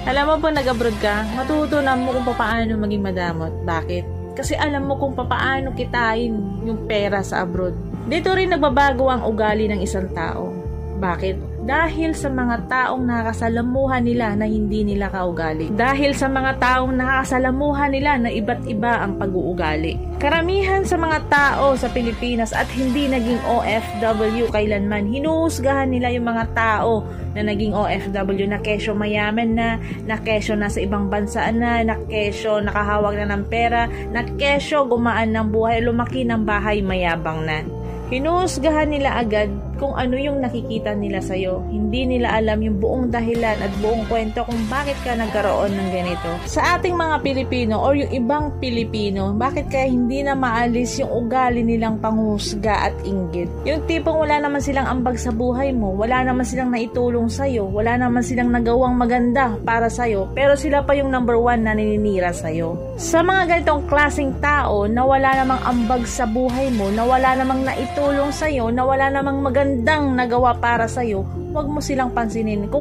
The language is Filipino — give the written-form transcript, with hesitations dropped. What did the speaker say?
Alam mo po, nag-abroad ka, matutunan mo kung paano maging madamot. Bakit? Kasi alam mo kung paano kitain yung pera sa abroad. Dito rin nagbabago ang ugali ng isang tao. Bakit? Dahil sa mga taong nakasalamuhan nila na hindi nila kaugali. Dahil sa mga taong nakasalamuhan nila na iba't iba ang pag-uugali. Karamihan sa mga tao sa Pilipinas at hindi naging OFW kailanman, hinuhusgahan nila yung mga tao na naging OFW na kesyo mayaman na kesyo nasa ibang bansa na kesyo nakahawak na ng pera, na kesyo gumaan ng buhay, lumaki ng bahay, mayabang na. Hinuhusgahan nila agad kung ano yung nakikita nila sa'yo. Hindi nila alam yung buong dahilan at buong kwento kung bakit ka nagkaroon ng ganito. Sa ating mga Pilipino or yung ibang Pilipino, bakit kaya hindi na maalis yung ugali nilang panghusga at inggit? Yung tipong wala naman silang ambag sa buhay mo, wala naman silang naitulong sa'yo, wala naman silang nagawang maganda para sa'yo, pero sila pa yung number one na naninira sa'yo. Sa mga ganitong klaseng tao na wala namang ambag sa buhay mo, na wala namang naitulong sa'yo, na wala namang magandang nagawa para sa'yo, huwag mo silang pansinin.